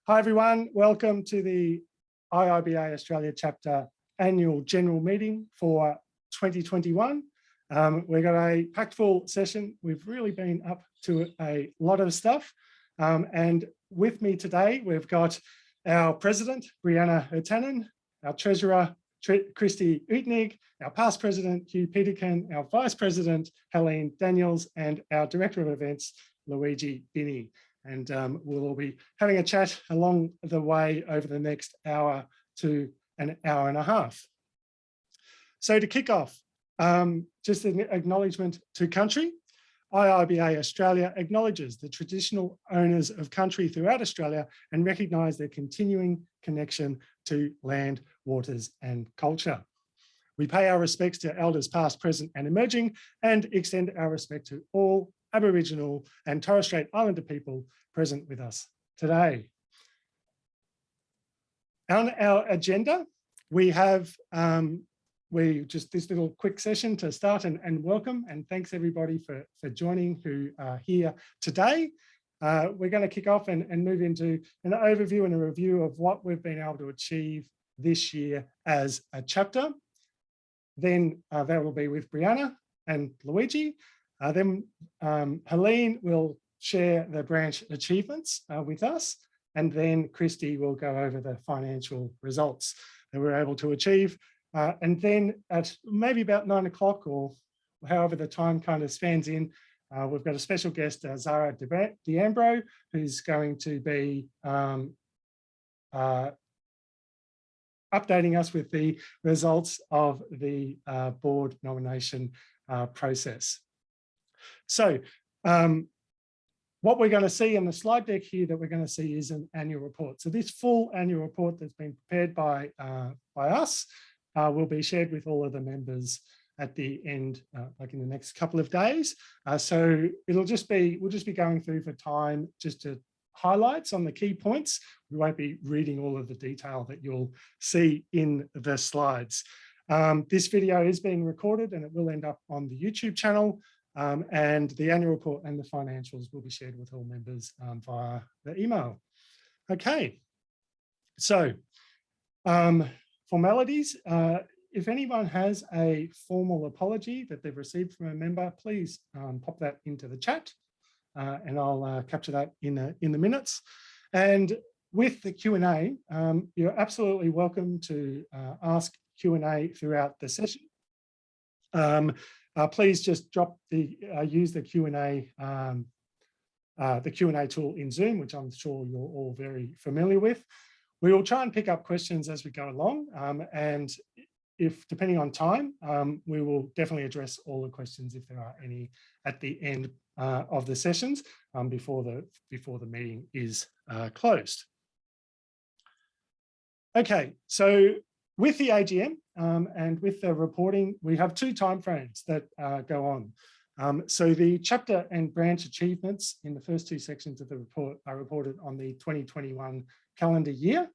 Hi everyone, welcome to the IIBA Australia Chapter Annual General Meeting for 2021. We've got a packed full session. We've really been up to a lot of stuff. And with me today, we've got our President, Brianna Hurtanen, our Treasurer, Christy Uitnig, our past President, Hugh Peterkin, our Vice President, Helene Daniels, and our Director of Events, Luigi Bini. And we'll all be having a chat along the way over the next hour to an hour and a half. So to kick off, just an acknowledgement to country. IIBA Australia acknowledges the traditional owners of country throughout Australia and recognise their continuing connection to land, waters and culture. We pay our respects to elders past, present and emerging, and extend our respect to all Aboriginal and Torres Strait Islander people present with us today. On our agenda, we have just this little quick session to start and welcome, and thanks everybody for joining who are here today. We're going to kick off and move into an overview and a review of what we've been able to achieve this year as a chapter. Then that will be with Brianna and Luigi. Then Helene will share the branch achievements with us, and then Christy will go over the financial results that we're able to achieve. And then at maybe about 9 o'clock or however the time kind of spans in, we've got a special guest, Zara D'Ambro, who's going to be updating us with the results of the board nomination process. So what we're going to see in the slide deck here that we're going to see is an annual report. So this full annual report that's been prepared by us will be shared with all of the members at the end, like in the next couple of days. So we'll just be going through for time just to highlights on the key points. We won't be reading all of the detail that you'll see in the slides. This video is being recorded and it will end up on the YouTube channel. And the annual report and the financials will be shared with all members via the email. Okay, so formalities. If anyone has a formal apology that they've received from a member, please pop that into the chat and I'll capture that in the minutes. And with the Q&A, you're absolutely welcome to ask Q&A throughout the session. Please just use the Q&A tool in Zoom, which I'm sure you're all very familiar with. We will try and pick up questions as we go along, and if depending on time, we will definitely address all the questions if there are any at the end of the sessions before the meeting is closed. Okay, so with the AGM and with the reporting, we have two timeframes that go on. So the chapter and branch achievements in the first two sections of the report are reported on the 2021 calendar year,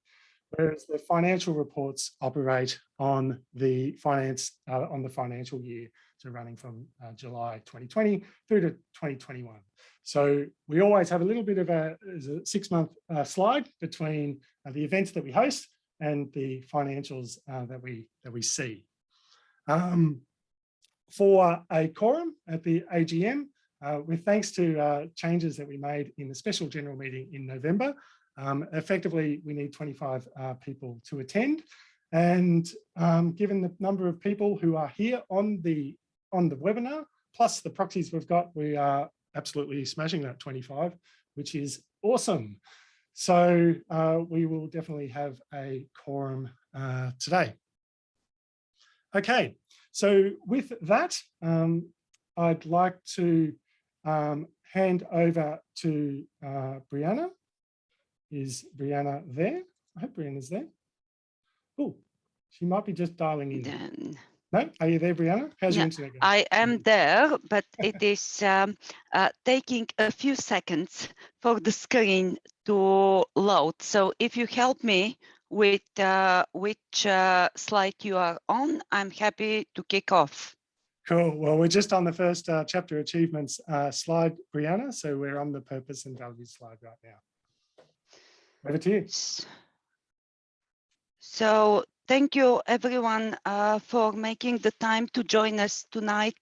whereas the financial reports operate on the financial year, so running from July 2020 through to 2021. So we always have a little bit of a 6-month slide between the events that we host and the financials that we see. For a quorum at the AGM, with thanks to changes that we made in the special general meeting in November, effectively we need 25 people to attend. And given the number of people who are here on the webinar, plus the proxies we've got, we are absolutely smashing that 25, which is awesome. So we will definitely have a quorum today. Okay, so with that, I'd like to hand over to Brianna. Is Brianna there? I hope Brianna's there. Oh, she might be just dialing in. No, are you there, Brianna? How's your internet going? I am there, but it is taking a few seconds for the screen to load. So if you help me with which slide you are on, I'm happy to kick off. Cool. Well, we're just on the first chapter achievements slide, Brianna. So we're on the purpose and values slide right now. Over to you. So thank you everyone for making the time to join us tonight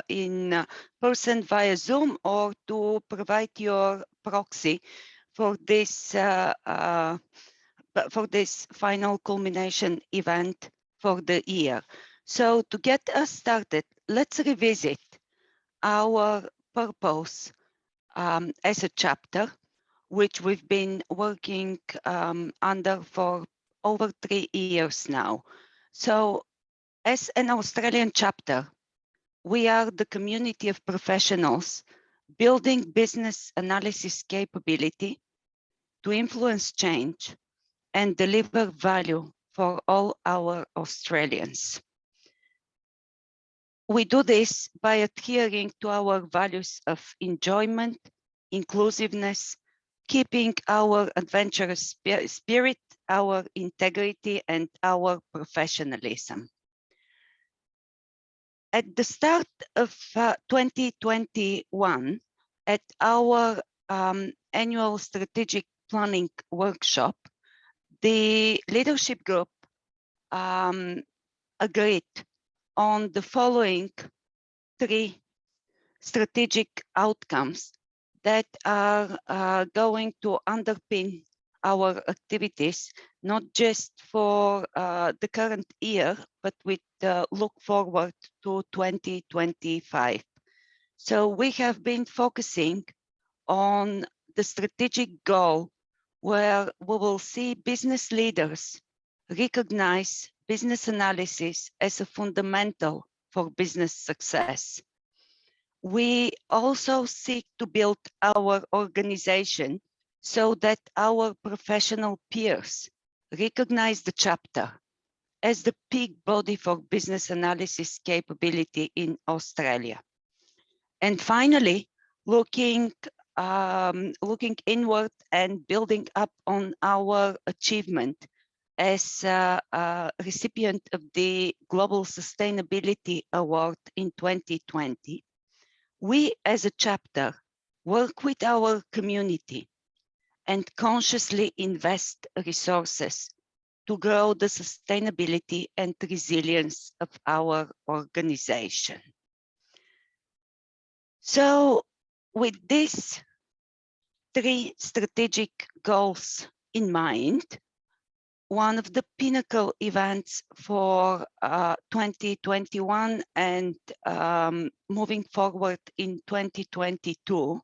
in person via Zoom, or to provide your proxy for this final culmination event for the year. So to get us started, let's revisit our purpose as a chapter, which we've been working under for over 3 years now. So as an Australian chapter, we are the community of professionals building business analysis capability to influence change and deliver value for all our Australians. We do this by adhering to our values of enjoyment, inclusiveness, keeping our adventurous spirit, our integrity, and our professionalism. At the start of 2021, at our annual strategic planning workshop, the leadership group agreed on the following 3 strategic outcomes that are going to underpin our activities, not just for the current year, but with look forward to 2025. So we have been focusing on the strategic goal where we will see business leaders recognize business analysis as a fundamental for business success. We also seek to build our organization so that our professional peers recognize the chapter as the peak body for business analysis capability in Australia. And finally, looking inward and building up on our achievement as a recipient of the Global Sustainability Award in 2020, we as a chapter work with our community and consciously invest resources to grow the sustainability and resilience of our organization. So with these 3 strategic goals in mind, one of the pinnacle events for 2021 and moving forward in 2022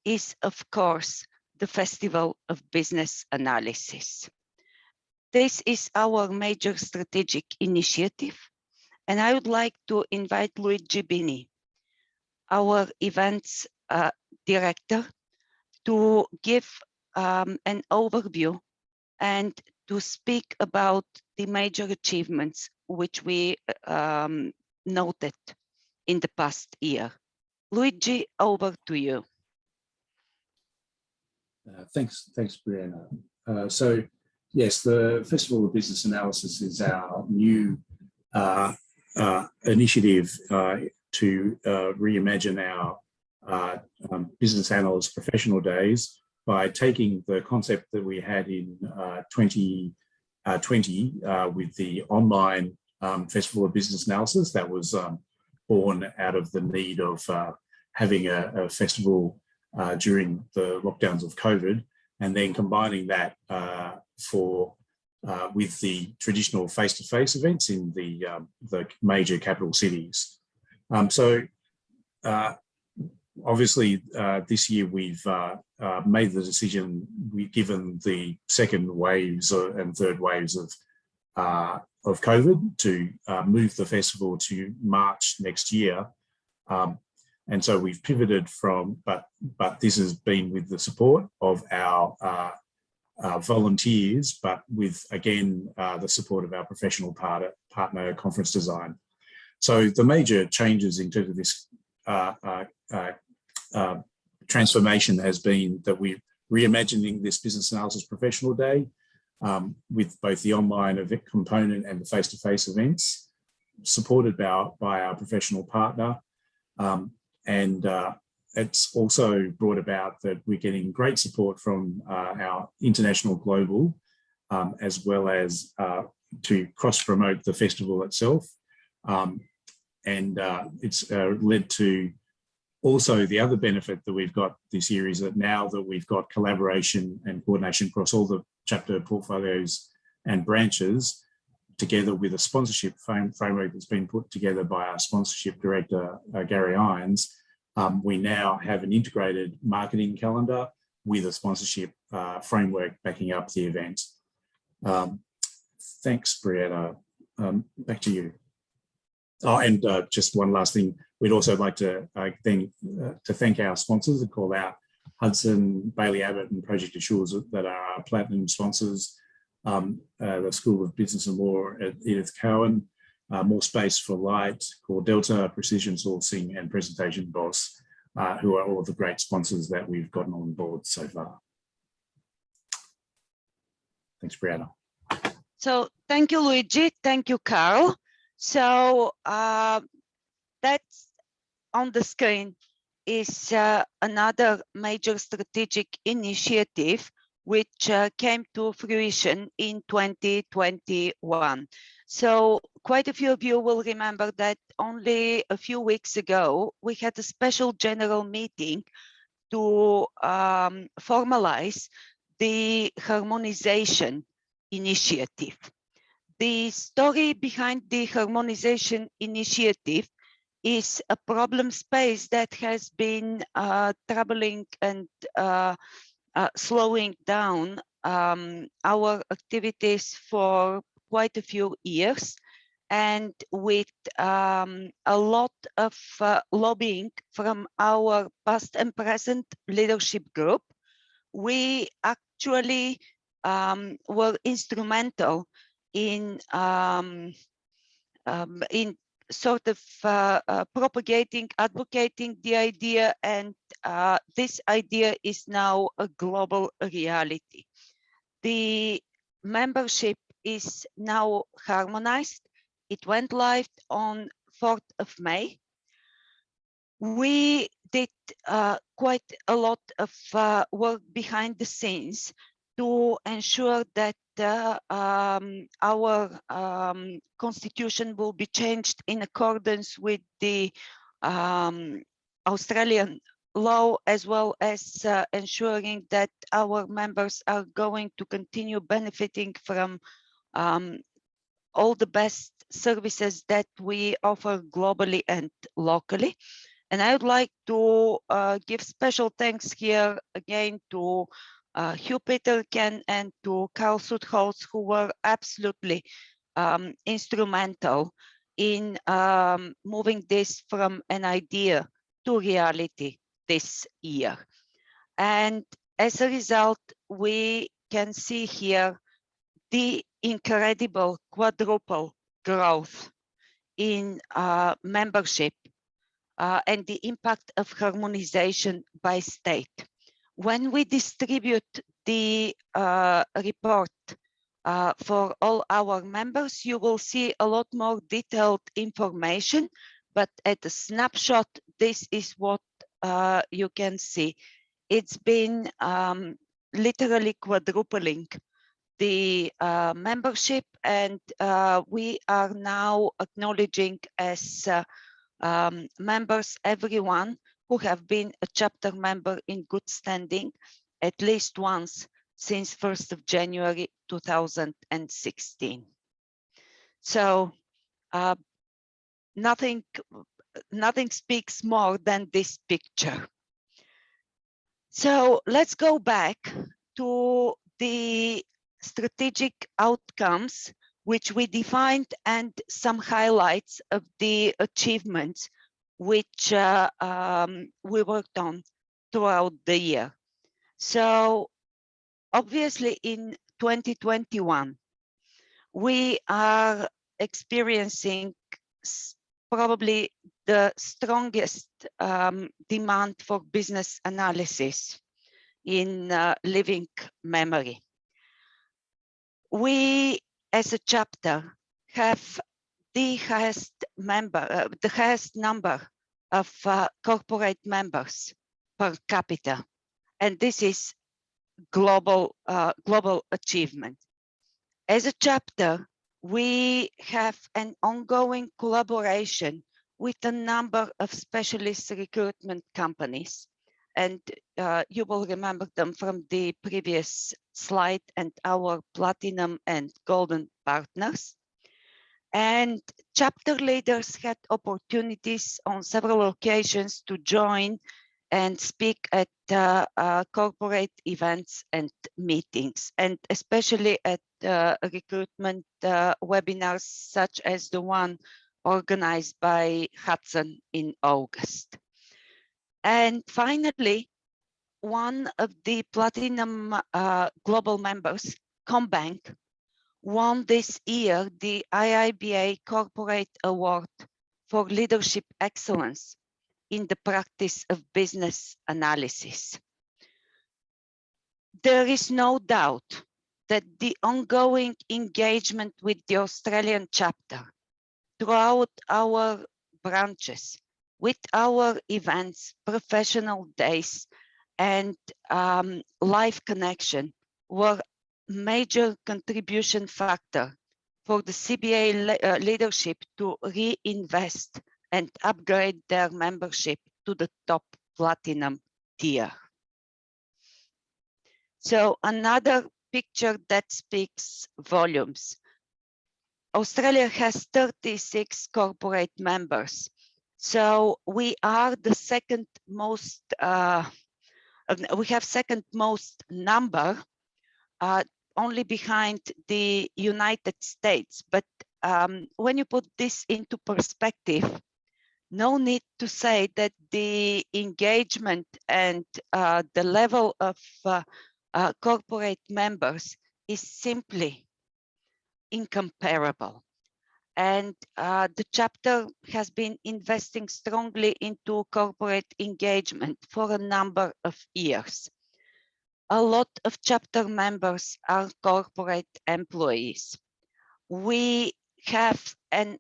is, of course, the Festival of Business Analysis. This is our major strategic initiative, and I would like to invite Luigi Bini, our events director, to give an overview and to speak about the major achievements which we noted in the past year. Luigi, over to you. Thanks, Brianna. So yes, the Festival of Business Analysis is our new initiative to reimagine our business analyst professional days by taking the concept that we had in 2020 with the online Festival of Business Analysis that was born out of the need of having a festival during the lockdowns of COVID, and then combining that with the traditional face-to-face events in the major capital cities. Obviously, this year we've made the decision, given the second waves and third waves of COVID, to move the festival to March next year. And so we've pivoted from, but this has been with the support of our volunteers, but with, again, the support of our professional partner Conference Design. So the major changes in terms of this transformation has been that we're reimagining this business analysis professional day with both the online event component and the face-to-face events, supported by our professional partner, and it's also brought about that we're getting great support from our international global, as well as to cross-promote the festival itself. And it's led to also the other benefit that we've got this year is that now that we've got collaboration and coordination across all the chapter portfolios and branches, together with a sponsorship framework that's been put together by our sponsorship director, Gary Irons, we now have an integrated marketing calendar with a sponsorship framework backing up the event. Thanks, Brianna. Back to you. Oh, and just one last thing, we'd also like to thank our sponsors and call out Hudson, Bailey Abbott and Project Assures that are our platinum sponsors, the School of Business and Law at Edith Cowan, More Space for Light, Core Delta, Precision Sourcing and Presentation Boss, who are all of the great sponsors that we've gotten on board so far. Thanks, Brianna. So thank you, Luigi. Thank you, Carl. So that's on the screen is another major strategic initiative which came to fruition in 2021. So quite a few of you will remember that only a few weeks ago, we had a special general meeting to formalize the Harmonization Initiative. The story behind the Harmonization Initiative is a problem space that has been troubling and slowing down our activities for quite a few years. And with a lot of lobbying from our past and present leadership group, we actually were instrumental in sort of propagating, advocating the idea, and this idea is now a global reality. The membership is now harmonized. It went live on 4th of May. We did quite a lot of work behind the scenes to ensure that our constitution will be changed in accordance with the Australian law, as well as ensuring that our members are going to continue benefiting from all the best services that we offer globally and locally. And I would like to give special thanks here again to Hugh Peterkin and to Carl Sudholz, who were absolutely instrumental in moving this from an idea to reality this year. And as a result, we can see here the incredible quadruple growth in membership and the impact of harmonization by state. When we distribute the report for all our members, you will see a lot more detailed information, but at a snapshot, this is what you can see. It's been literally quadrupling the membership, and we are now acknowledging as members everyone who have been a chapter member in good standing at least once since 1st of January 2016. So nothing speaks more than this picture. So let's go back to the strategic outcomes which we defined and some highlights of the achievements which we worked on throughout the year. So obviously in 2021, we are experiencing probably the strongest demand for business analysis in living memory. We as a chapter have the highest number of corporate members per capita. And this is global achievement. As a chapter, we have an ongoing collaboration with a number of specialist recruitment companies. And you will remember them from the previous slide, and our platinum and golden partners. And chapter leaders had opportunities on several occasions to join and speak at corporate events and meetings, and especially at recruitment webinars such as the one organized by Hudson in August. And finally, one of the platinum global members, Combank, won this year the IIBA Corporate Award for Leadership Excellence in the practice of business analysis. There is no doubt that the ongoing engagement with the Australian chapter throughout our branches, with our events, professional days, and live connection were major contribution factor for the CBA leadership to reinvest and upgrade their membership to the top platinum tier. So another picture that speaks volumes. Australia has 36 corporate members. So we are the second most, we have second most number, only behind the United States. But when you put this into perspective, no need to say that the engagement and the level of corporate members is simply incomparable. And the chapter has been investing strongly into corporate engagement for a number of years. A lot of chapter members are corporate employees. We have an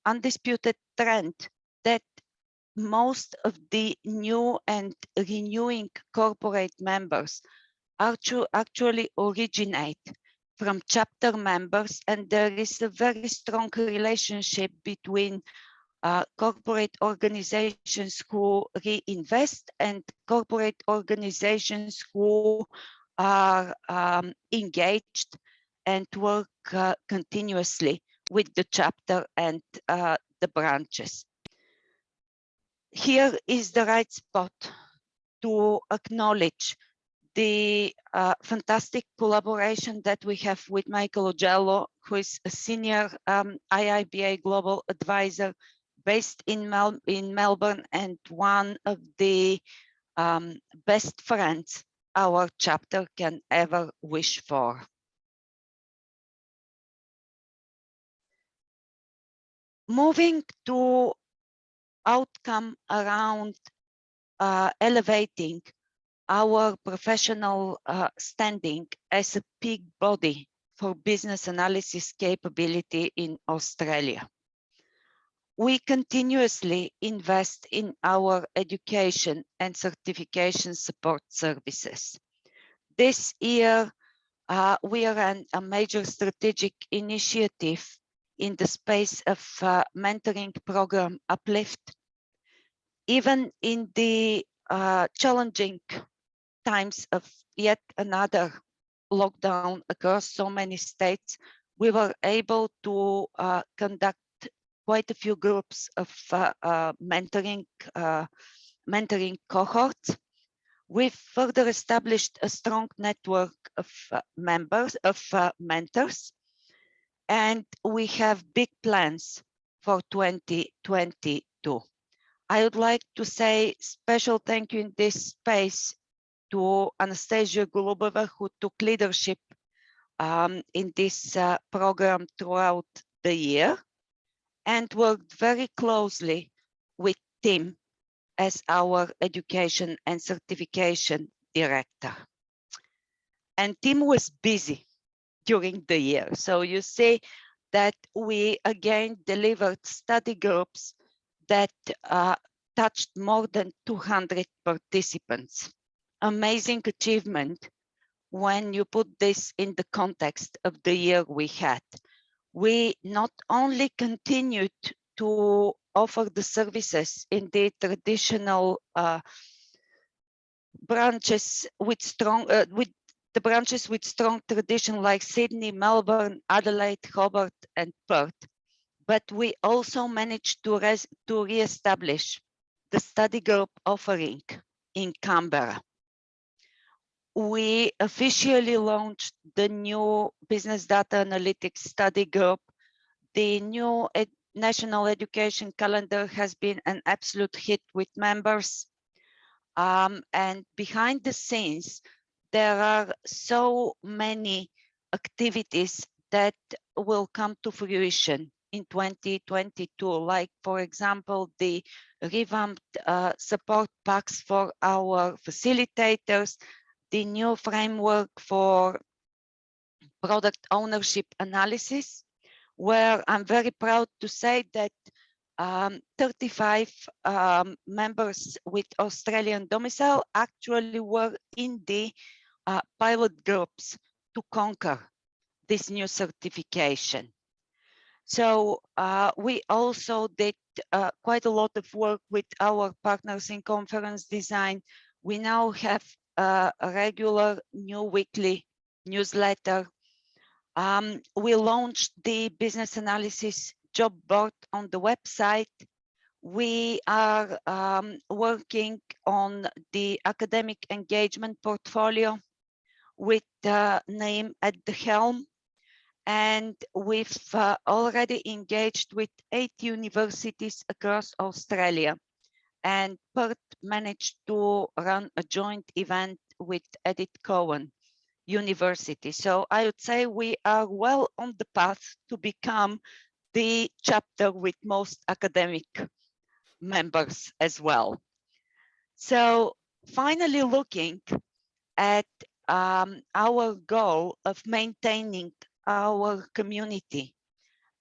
undisputed trend that most of the new and renewing corporate members actually originate from chapter members, and there is a very strong relationship between corporate organizations who reinvest and corporate organizations who are engaged and work continuously with the chapter and the branches. Here is the right spot to acknowledge the fantastic collaboration that we have with Michael Ogello, who is a senior IIBA global advisor based in Melbourne and one of the best friends our chapter can ever wish for. Moving to outcome around elevating our professional standing as a peak body for business analysis capability in Australia. We continuously invest in our education and certification support services. This year, we ran a major strategic initiative in the space of mentoring program Uplift. Even in the challenging times of yet another lockdown across so many states, we were able to conduct quite a few groups of mentoring cohorts. We've further established a strong network of mentors, and we have big plans for 2022. I would like to say special thank you in this space to Anastasia Golubova, who took leadership in this program throughout the year and worked very closely with Tim as our education and certification director. And Tim was busy during the year. So you see that we again delivered study groups that touched more than 200 participants. Amazing achievement when you put this in the context of the year we had. We not only continued to offer the services in the traditional branches with strong tradition like Sydney, Melbourne, Adelaide, Hobart, and Perth, but we also managed to re-establish the study group offering in Canberra. We officially launched the new business data analytics study group. The new national education calendar has been an absolute hit with members. And behind the scenes, there are so many activities that will come to fruition in 2022, like, for example, the revamped support packs for our facilitators, the new framework for product ownership analysis, where I'm very proud to say that 35 members with Australian domicile actually were in the pilot groups to conquer this new certification. So we also did quite a lot of work with our partners in conference design. We now have a regular new weekly newsletter. We launched the business analysis job board on the website. We are working on the academic engagement portfolio with the name at the helm. And we've already engaged with 8 universities across Australia. And Perth managed to run a joint event with Edith Cowan University. So I would say we are well on the path to become the chapter with most academic members as well. So finally, looking at our goal of maintaining our community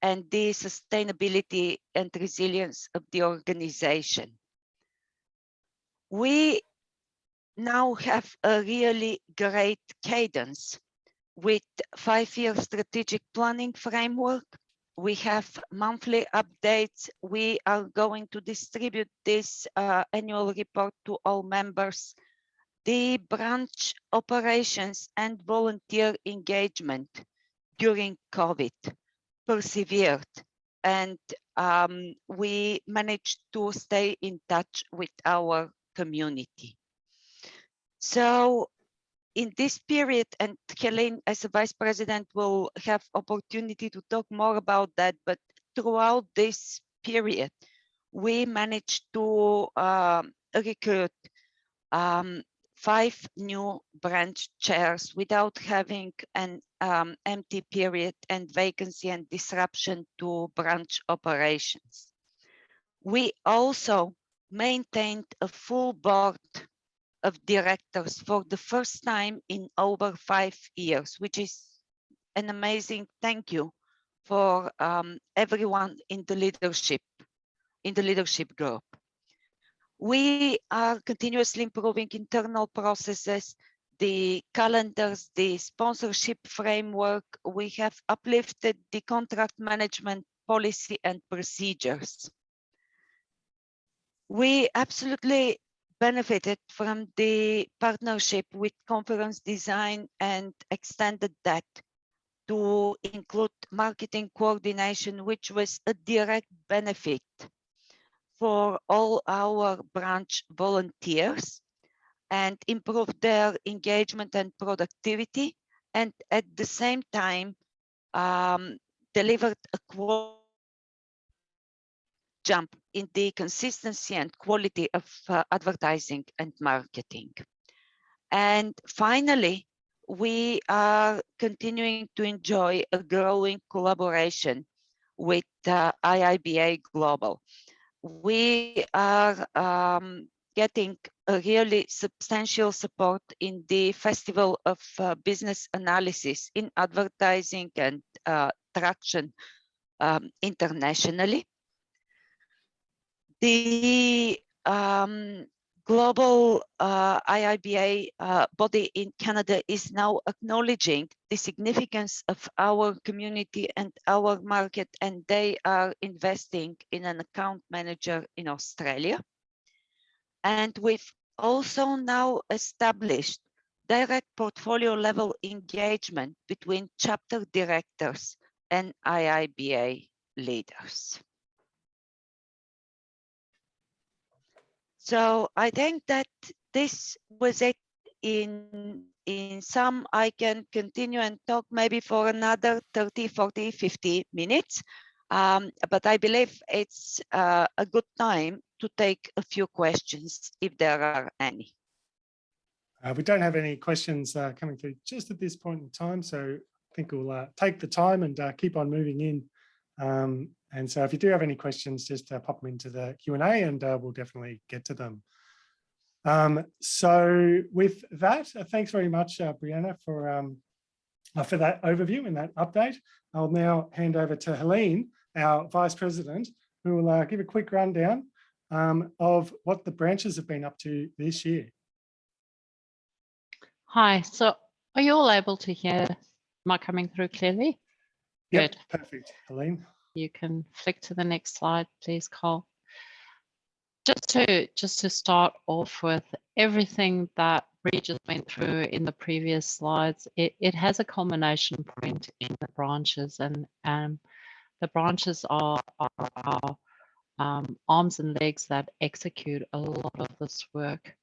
and the sustainability and resilience of the organization. We now have a really great cadence with 5-year strategic planning framework. We have monthly updates. We are going to distribute this annual report to all members. The branch operations and volunteer engagement during COVID persevered, and we managed to stay in touch with our community. So in this period, and Helene as a vice president will have opportunity to talk more about that, but throughout this period, we managed to recruit 5 new branch chairs without having an empty period and vacancy and disruption to branch operations. We also maintained a full board of directors for the first time in over 5 years, which is an amazing thank you for everyone in the leadership group. We are continuously improving internal processes, the calendars, the sponsorship framework. We have uplifted the contract management policy and procedures. We absolutely benefited from the partnership with conference design and extended that to include marketing coordination, which was a direct benefit for all our branch volunteers and improved their engagement and productivity, and at the same time delivered a jump in the consistency and quality of advertising and marketing. And finally, we are continuing to enjoy a growing collaboration with IIBA Global. We are getting a really substantial support in the Festival of Business Analysis in advertising and traction internationally. The global IIBA body in Canada is now acknowledging the significance of our community and our market, and they are investing in an account manager in Australia. And we've also now established direct portfolio level engagement between chapter directors and IIBA leaders. So I think that this was it in sum. I can continue and talk maybe for another 30, 40, 50 minutes. But I believe it's a good time to take a few questions if there are any. We don't have any questions coming through just at this point in time, so I think we'll take the time and keep on moving in. And so if you do have any questions, just pop them into the Q&A and we'll definitely get to them. So with that, thanks very much, Brianna, for that overview and that update. I'll now hand over to Helene, our Vice President, who will give a quick rundown of what the branches have been up to this year. Hi, so are you all able to hear my coming through clearly? Yep, Good. perfect, Helene. You can flick to the next slide, please, Cole. Just to start off with, everything that we just went through in the previous slides, it has a culmination point in the branches, and the branches are arms and legs that execute a lot of this work.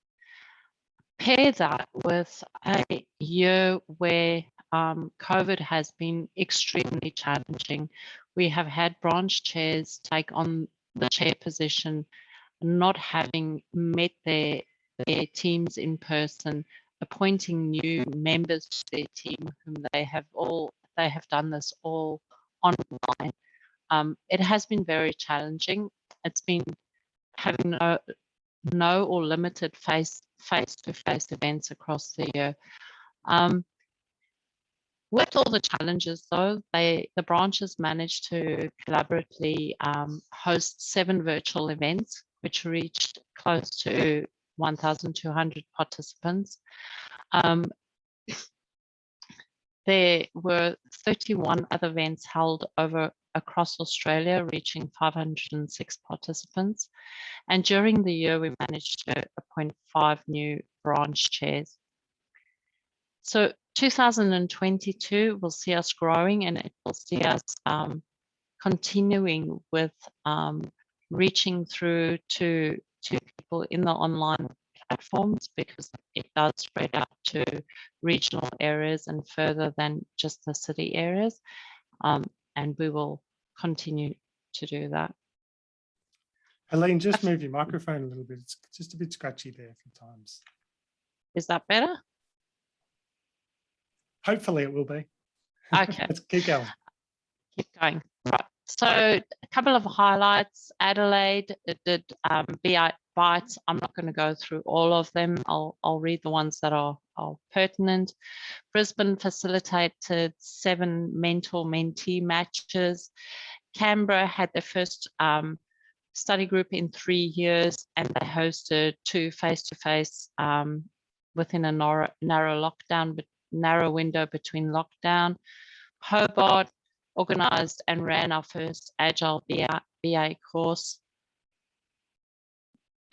Pair that with a year where COVID has been extremely challenging. We have had branch chairs take on the chair position, not having met their teams in person, appointing new members to their team whom they have done this all online. It has been very challenging. It's been having no or limited face-to-face events across the year. With all the challenges, though, the branches managed to collaboratively host 7 virtual events, which reached close to 1,200 participants. There were 31 other events held across Australia, reaching 506 participants. And during the year, we managed to appoint 5 new branch chairs. So 2022 will see us growing, and it will see us continuing with reaching through to people in the online platforms, because it does spread out to regional areas and further than just the city areas. And we will continue to do that. Helene, just move your microphone a little bit. It's just a bit scratchy there a few times. Is that better? Hopefully it will be. Okay. Let's keep going. Keep going. Right. So a couple of highlights. Adelaide did BI bites. I'm not going to go through all of them. I'll read the ones that are pertinent. Brisbane facilitated 7 mentor-mentee matches. Canberra had their first study group in 3 years, and they hosted 2 face-to-face within a narrow window between lockdown. Hobart organised and ran our first Agile BA course.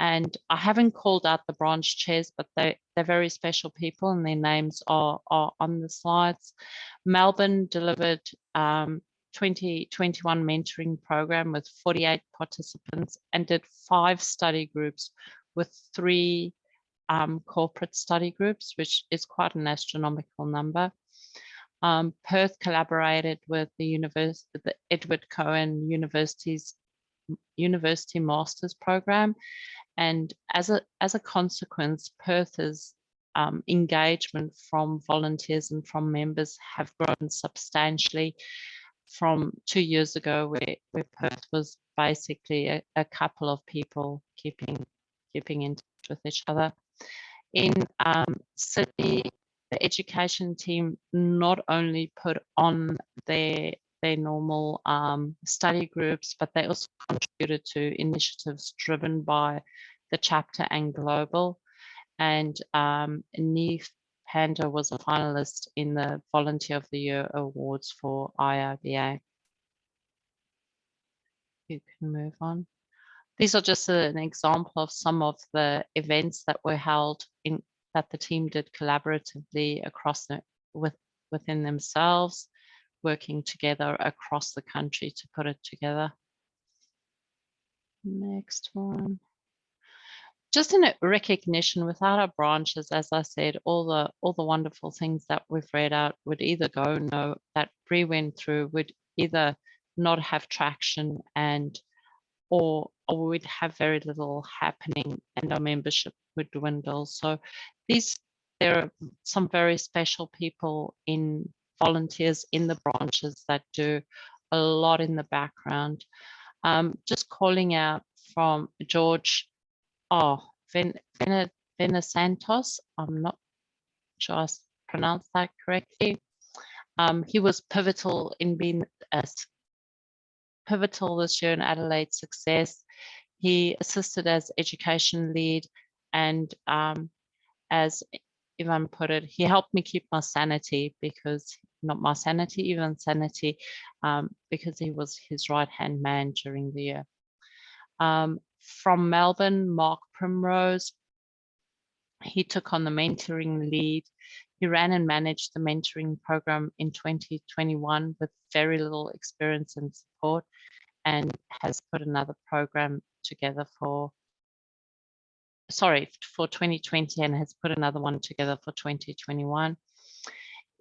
And I haven't called out the branch chairs, but they're very special people, and their names are on the slides. Melbourne delivered 2021 mentoring program with 48 participants and did 5 study groups with 3 corporate study groups, which is quite an astronomical number. Perth collaborated with the Edward Cohen University Masters program, and as a consequence, Perth's engagement from volunteers and from members have grown substantially from 2 years ago, where Perth was basically a couple of people keeping in touch with each other. In Sydney, the education team not only put on their normal study groups, but they also contributed to initiatives driven by the chapter and global. And Neve Panda was a finalist in the Volunteer of the Year Awards for IIBA. You can move on. These are just an example of some of the events that were held in that the team did collaboratively across within themselves, working together across the country to put it together. Next one. Just in a recognition, without our branches, as I said, all the wonderful things that we've read out would either go no, that Bree went through would either not have traction or we'd have very little happening and our membership would dwindle. So there are some very special people volunteers in the branches that do a lot in the background. Just calling out from George, Venisantos, I'm not sure I pronounced that correctly. He was pivotal in being pivotal this year in Adelaide's success. He assisted as education lead, and as Ivan put it, he helped me keep my sanity because because he was his right-hand man during the year. From Melbourne, Mark Primrose, he took on the mentoring lead. He ran and managed the mentoring program in 2021 with very little experience and support, and has put another program together for 2020 and has put another one together for 2021.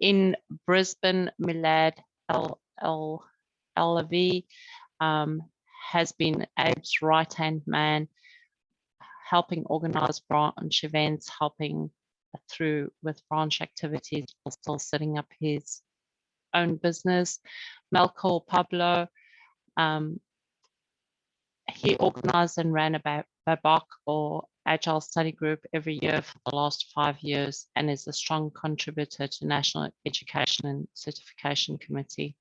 In Brisbane, Milad El-Alavi has been Abe's right-hand man, helping organise branch events, helping through with branch activities, while still setting up his own business. Malcolm Pablo, he organised and ran a BABOC or Agile Study Group every year for the last 5 years and is a strong contributor to National Education and Certification Committee.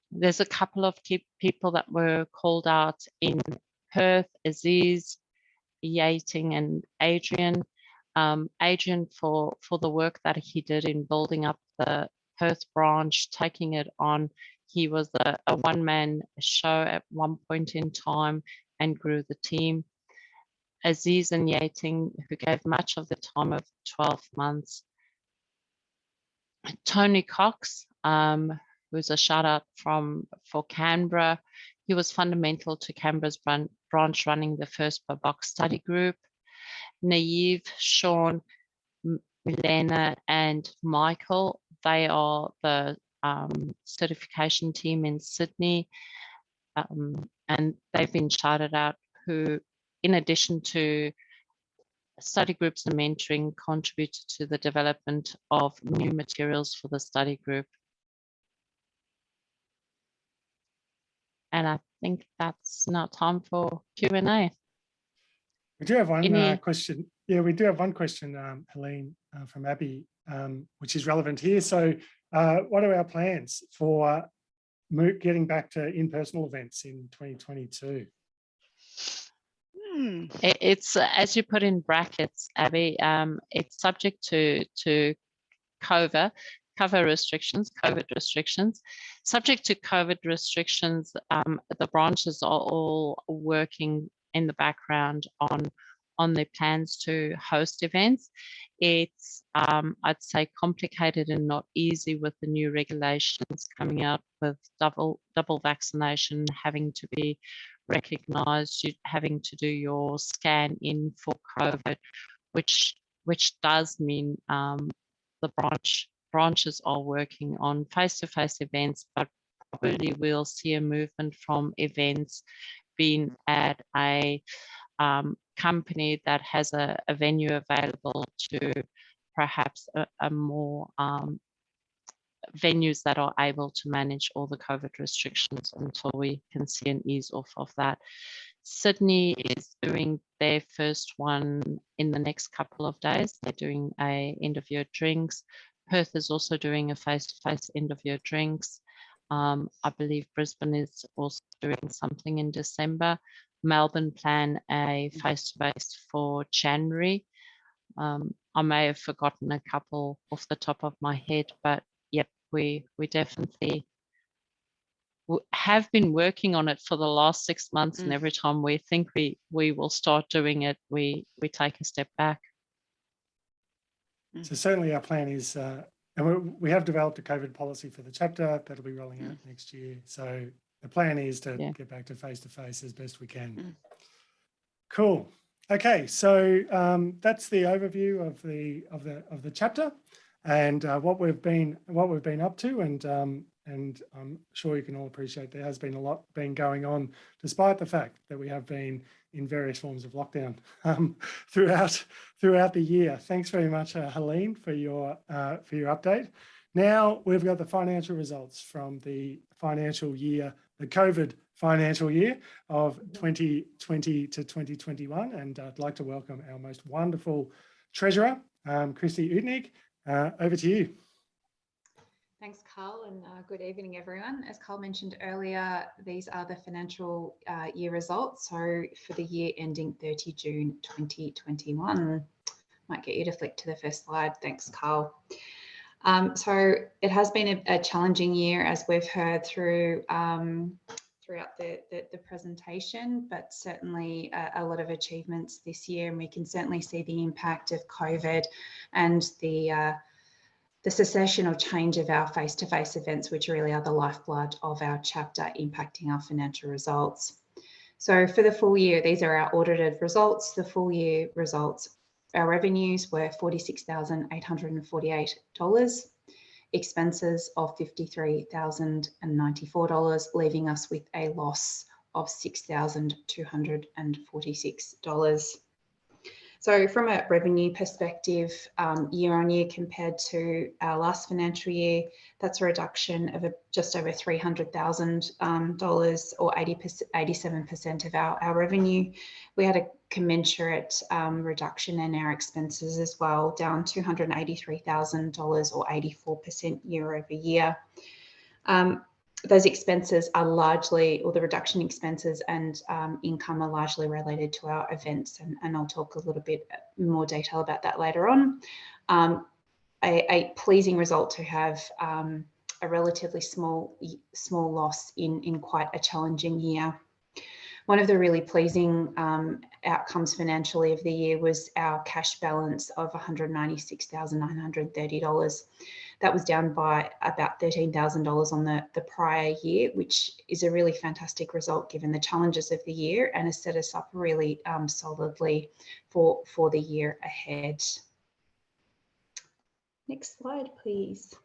There's a couple of key people that were called out in Perth: Aziz, Yating and Adrian. Adrian for the work that he did in building up the Perth branch, taking it on. He was a one-man show at one point in time and grew the team. Aziz and Yating, who gave much of the time of 12 months. Tony Cox, who's a shout out for Canberra. He was fundamental to Canberra's branch running the first BABOC study group. Naive, Sean, Milena and Michael, they are the certification team in Sydney, and they've been shouted out, who in addition to study groups and mentoring contributed to the development of new materials for the study group. And I think that's now time for Q&A. We do have one question. Yeah, we do have one question, Helene, from Abby, which is relevant here. So what are our plans for getting back to in-person events in 2022? It's, as you put in brackets, Abby, it's subject to COVID restrictions. Subject to COVID restrictions, the branches are all working in the background on their plans to host events. It's, I'd say, complicated and not easy with the new regulations coming out with double vaccination having to be recognised, having to do your scan in for COVID, which does mean the branches are working on face-to-face events, but probably we'll see a movement from events being at a company that has a venue available to perhaps a more venues that are able to manage all the COVID restrictions until we can see an ease off of that. Sydney is doing their first one in the next couple of days. They're doing a end of year drinks. Perth is also doing a face-to-face end of year drinks. I believe Brisbane is also doing something in December. Melbourne plan a face-to-face for January. I may have forgotten a couple off the top of my head, but yep, we definitely have been working on it for the last 6 months, and every time we think we will start doing it, we take a step back. So certainly our plan is, and we have developed a COVID policy for the chapter that'll be rolling out next year. So the plan is to get back to face as best we can. Cool. Okay, so that's the overview of the chapter and what we've been up to, and I'm sure you can all appreciate there has been a lot going on, despite the fact that we have been in various forms of lockdown throughout the year. Thanks very much, Helene, for your update. Now we've got the financial results from the financial year, the COVID financial year of 2020 to 2021, and I'd like to welcome our most wonderful treasurer, Christy Udnig. Over to you. Thanks, Carl, and good evening, everyone. As Carl mentioned earlier, these are the financial year results. So for the year ending 30 June 2021, might get you to flick to the first slide. Thanks, Carl. So it has been a challenging year, as we've heard throughout the presentation, but certainly a lot of achievements this year, and we can certainly see the impact of COVID and the cessation or change of our face-to-face events, which really are the lifeblood of our chapter, impacting our financial results. So for the full year, these are our audited results. The full year results, our revenues were $46,848, expenses of $53,094, leaving us with a loss of $6,246. So from a revenue perspective, year on year compared to our last financial year, that's a reduction of just over $300,000 or 87% of our revenue. We had a commensurate reduction in our expenses as well, down $283,000 or 84% year over year. Those expenses are largely, or the reduction in expenses and income are largely related to our events, and I'll talk a little bit more detail about that later on. A pleasing result to have a relatively small loss in quite a challenging year. One of the really pleasing outcomes financially of the year was our cash balance of $196,930. That was down by about $13,000 on the prior year, which is a really fantastic result given the challenges of the year, and has set us up really solidly for the year ahead. Next slide, please.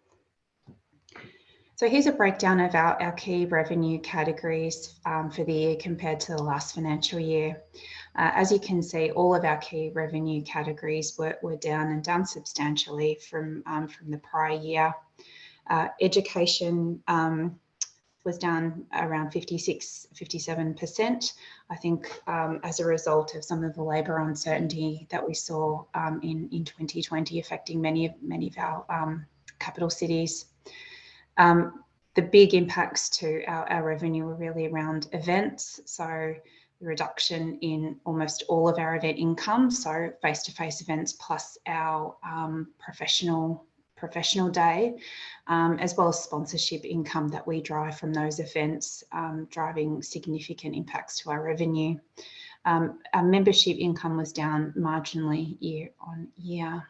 So here's a breakdown of our key revenue categories for the year compared to the last financial year. As you can see, all of our key revenue categories were down substantially from the prior year. Education was down around 57%, I think, as a result of some of the labour uncertainty that we saw in 2020 affecting many of our capital cities. The big impacts to our revenue were really around events. So the reduction in almost all of our event income, so face-to-face events plus our professional day, as well as sponsorship income that we drive from those events, driving significant impacts to our revenue. Our membership income was down marginally year on year.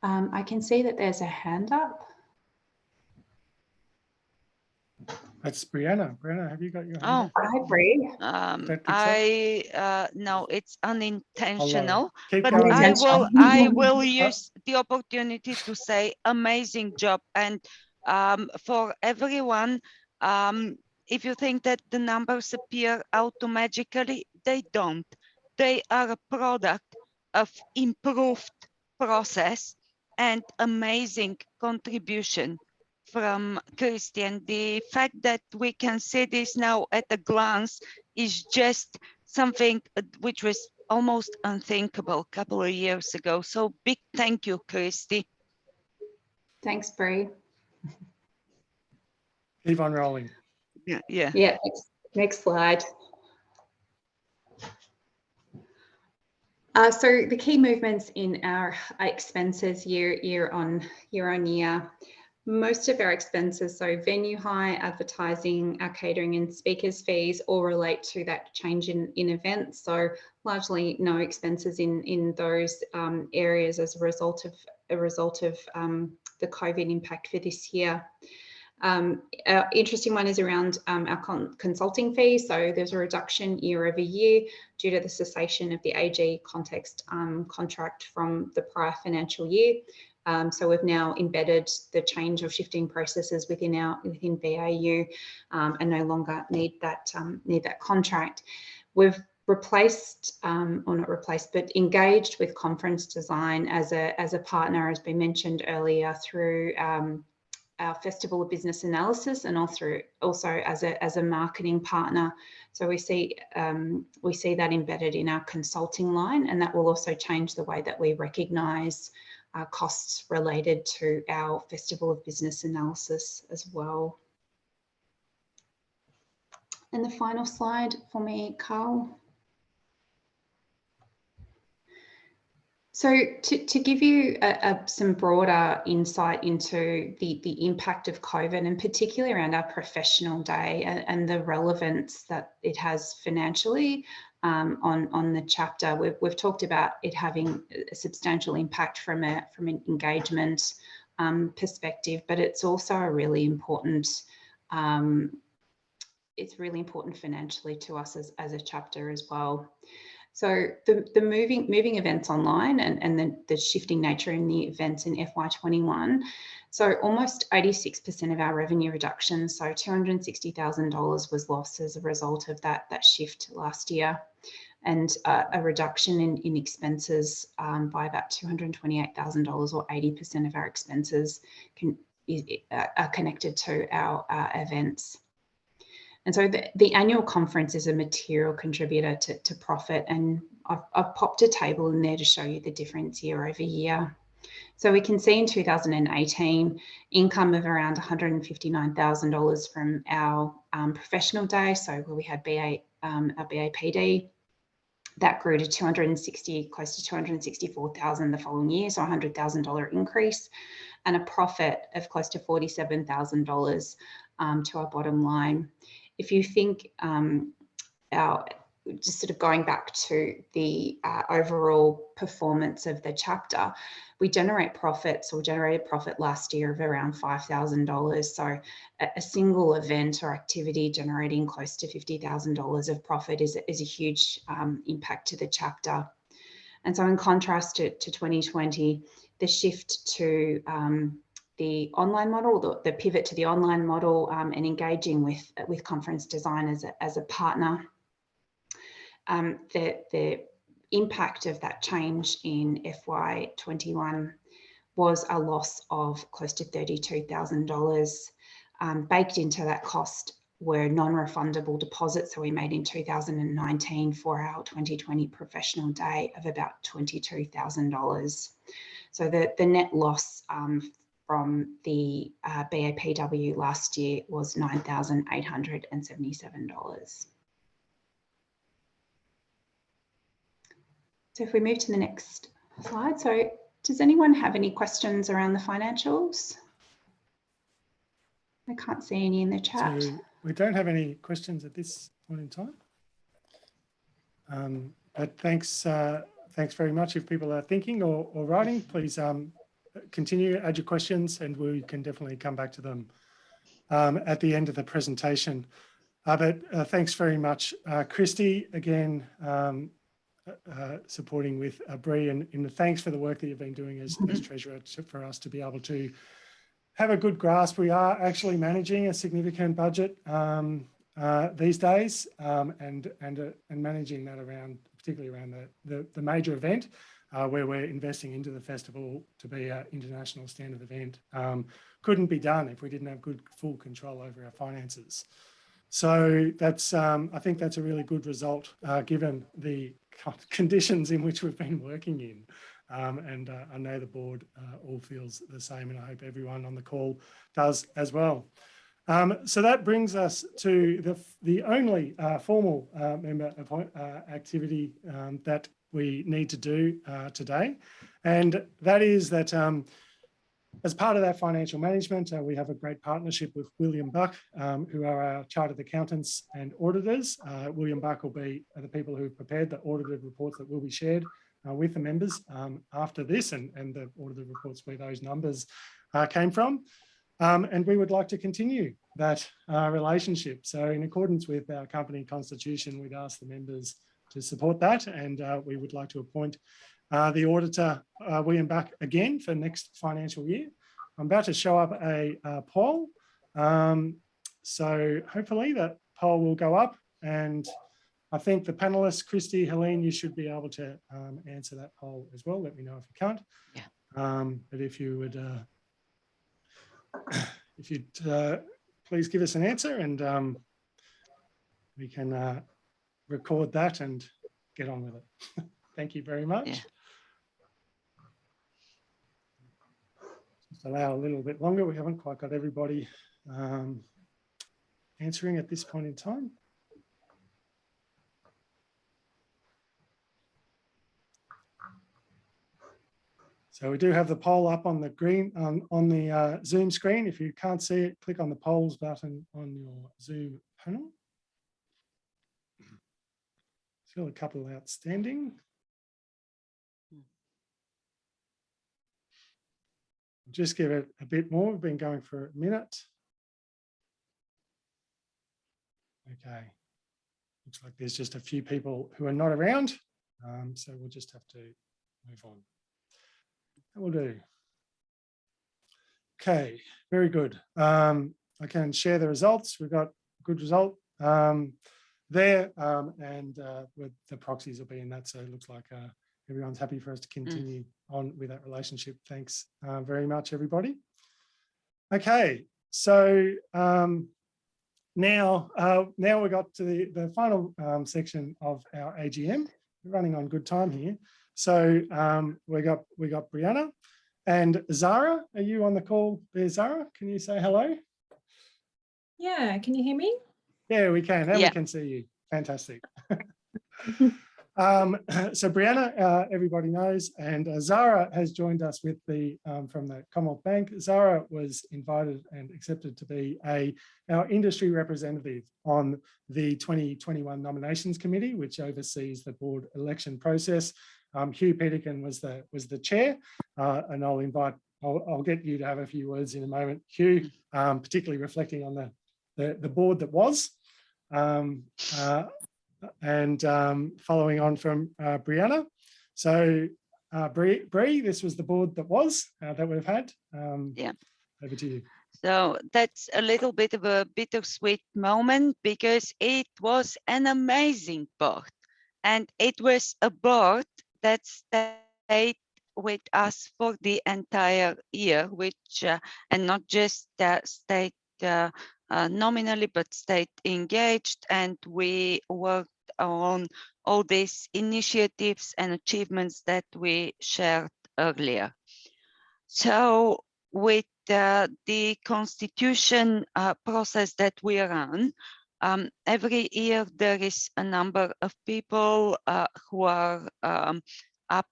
I can see that there's a hand up. That's Brianna. Brianna, have you got your hand up? Hi, Bri. No, it's unintentional, Keep but going. I will use the opportunity to say amazing job. And for everyone, if you think that the numbers appear automatically, they don't. They are a product of improved process and amazing contribution from Christian. The fact that we can see this now at a glance is just something which was almost unthinkable a couple of years ago. So big thank you, Christy. Thanks, Bri. Keep on rolling. Yeah. Yeah, next slide. So the key movements in our expenses year on year, most of our expenses, so venue hire, advertising, our catering and speakers fees, all relate to that change in events. So largely no expenses in those areas as a result of the COVID impact for this year. Interesting one is around our consulting fees. So there's a reduction year over year due to the cessation of the AG context contract from the prior financial year. So we've now embedded the change of shifting processes within BAU and no longer need that contract. We've replaced, or not replaced, but engaged with Conference Design as a partner, as been mentioned earlier, through our Festival of Business Analysis, and also as a marketing partner. So we see that embedded in our consulting line, and that will also change the way that we recognise costs related to our Festival of Business Analysis as well. And the final slide for me, Carl. So to give you some broader insight into the impact of COVID, and particularly around our professional day and the relevance that it has financially on the chapter, we've talked about it having a substantial impact from an engagement perspective, but it's also a really important. It's really important financially to us as a chapter as well. So the moving events online and the shifting nature in the events in FY21. So almost 86% of our revenue reduction, so $260,000 was lost as a result of that shift last year, and a reduction in expenses by about $228,000, or 80% of our expenses are connected to our events. And so the annual conference is a material contributor to profit, and I've popped a table in there to show you the difference year over year. So we can see in 2018, income of around $159,000 from our professional day, so where we had our BAPD. That grew to close to $264,000 the following year, so $100,000 increase, and a profit of close to $47,000 to our bottom line. If you think just sort of going back to the overall performance of the chapter, we generated profit last year of around $5,000. So a single event or activity generating close to $50,000 of profit is a huge impact to the chapter. And so in contrast to 2020, the shift to the online model, the pivot to the online model, and engaging with Conference Design as a partner, the impact of that change in FY21 was a loss of close to $32,000. Baked into that cost were non-refundable deposits that we made in 2019 for our 2020 professional day of about $22,000. So the net loss from the BAPW last year was $9,877. So if we move to the next slide. So does anyone have any questions around the financials? I can't see any in the chat. So we don't have any questions at this point in time. But thanks very much. If people are thinking or writing, please continue, add your questions, and we can definitely come back to them at the end of the presentation. But thanks very much, Christy, again, supporting with Bree, and thanks for the work that you've been doing as Treasurer for us to be able to have a good grasp. We are actually managing a significant budget these days, and managing that particularly around the major event, where we're investing into the festival to be an international standard event. Couldn't be done if we didn't have full control over our finances. So that's I think that's a really good result given the conditions in which we've been working in. And I know the board all feels the same, and I hope everyone on the call does as well. So that brings us to the only formal member activity that we need to do today. And that is that as part of that financial management, we have a great partnership with William Buck, who are our chartered accountants and auditors. William Buck will be the people who've prepared the audited reports that will be shared with the members after this, and the audited reports where those numbers came from. And we would like to continue that relationship. So in accordance with our company constitution, we'd ask the members to support that, and we would like to appoint the auditor, William Buck, again for next financial year. I'm about to show up a poll. So hopefully that poll will go up, and I think the panelists, Christy, Helene, you should be able to answer that poll as well. Let me know if you can't. Yeah. But if you would, please give us an answer, and we can record that and get on with it. Thank you very much. Yeah. Just allow a little bit longer. We haven't quite got everybody answering at this point in time. So we do have the poll up on the green on the Zoom screen. If you can't see it, click on the polls button on your Zoom panel. Still a couple outstanding. Just give it a bit more. We've been going for a minute. Okay. Looks like there's just a few people who are not around. So we'll just have to move on. That will do. Okay, very good. I can share the results. We've got a good result there, and with the proxies will be in that. So it looks like everyone's happy for us to continue on with that relationship. Thanks very much, everybody. Okay, so now we got to the final section of our AGM. We're running on good time here. So we got Brianna and Zara. Are you on the call there, Zara? Can you say hello? Yeah, can you hear me? Yeah, we can, and Yeah. we can see you. Fantastic. So Brianna, everybody knows, and Zara has joined us with from the Commonwealth Bank. Zara was invited and accepted to be our industry representative on the 2021 nominations committee, which oversees the board election process. Hugh Peterkin was the chair, and I'll get you to have a few words in a moment, Hugh, particularly reflecting on the board that was. And following on from Brianna. So Bri, this was the board that was, that we've had. Yeah. Over to you. So that's a little bit of a bittersweet moment because it was an amazing board, and it was a board that stayed with us for the entire year, which and not just stayed nominally, but stayed engaged, and we worked on all these initiatives and achievements that we shared earlier. So with the constitution process that we run, every year there is a number of people who are up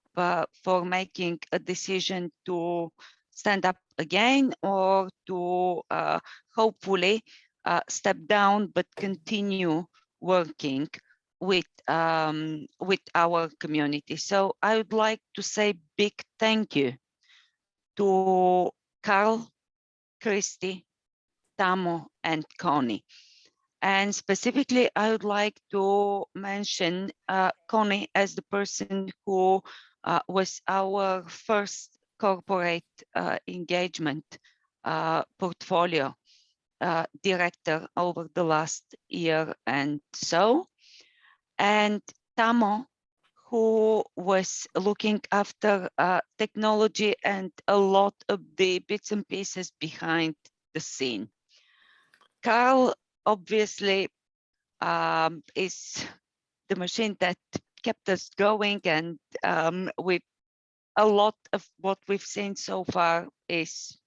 for making a decision to stand up again or to hopefully step down but continue working with our community. So I would like to say big thank you to Carl, Christy, Tamo, and Connie. And specifically, I would like to mention Connie as the person who was our first corporate engagement portfolio director over the last year and so. And Tamo, who was looking after technology and a lot of the bits and pieces behind the scene. Carl obviously is the machine that kept us going, and with a lot of what we've seen so far is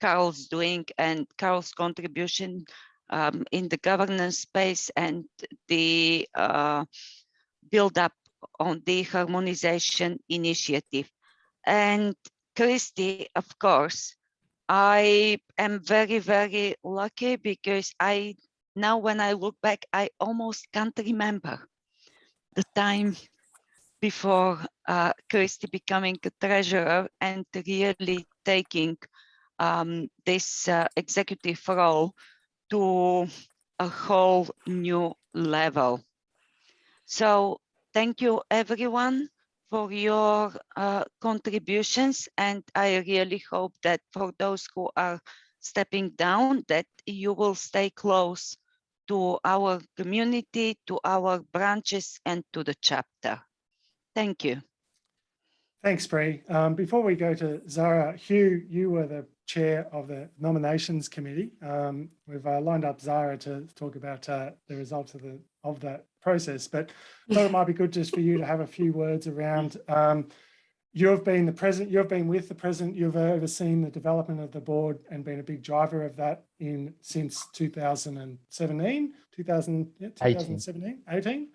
Carl's doing and Carl's contribution in the governance space and the build up on the Harmonization Initiative. And Christy, of course, I am very, very lucky because now when I look back, I almost can't remember the time before Christy becoming a treasurer and really taking this executive role to a whole new level. So thank you everyone for your contributions, and I really hope that for those who are stepping down, that you will stay close to our community, to our branches, and to the chapter. Thank you. Thanks, Bree. Before we go to Zara, Hugh, you were the chair of the nominations committee. We've lined up Zara to talk about the results of that process, but I thought it might be good just for you to have a few words around. You've been with the president, you've overseen the development of the board and been a big driver of that since 2017, 18.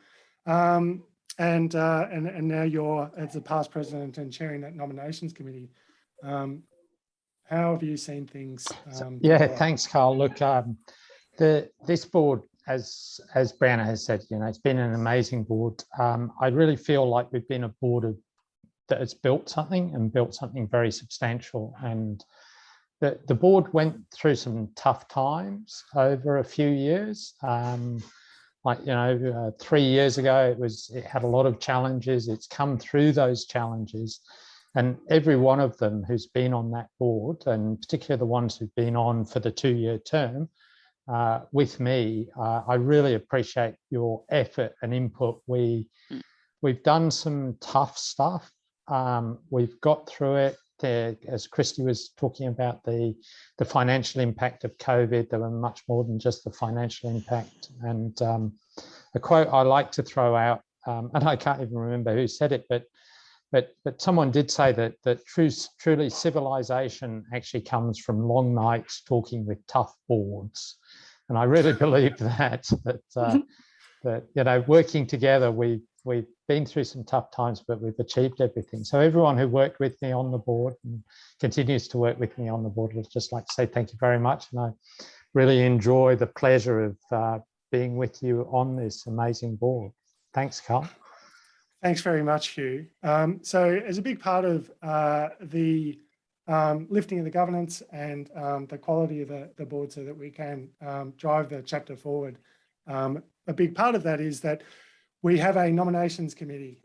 And now you're, as the past president and chairing that nominations committee. How have you seen things? Yeah, thanks, Carl. Look, this board, as Brianna has said, it's been an amazing board. I really feel like we've been a board that has built something very substantial. And the board went through some tough times over a few years. 3 years ago, it had a lot of challenges. It's come through those challenges, and every one of them who's been on that board, and particularly the ones who've been on for the 2-year term with me, I really appreciate your effort and input. We've done some tough stuff. We've got through it. As Christy was talking about the financial impact of COVID, there were much more than just the financial impact. And a quote I like to throw out, and I can't even remember who said it, but someone did say that truly civilization actually comes from long nights talking with tough boards. And I really believe that working together, we've been through some tough times, but we've achieved everything. So everyone who worked with me on the board and continues to work with me on the board, I'd just like to say thank you very much. And I really enjoy the pleasure of being with you on this amazing board. Thanks, Carl. Thanks very much, Hugh. So as a big part of the lifting of the governance and the quality of the board so that we can drive the chapter forward, a big part of that is that we have a nominations committee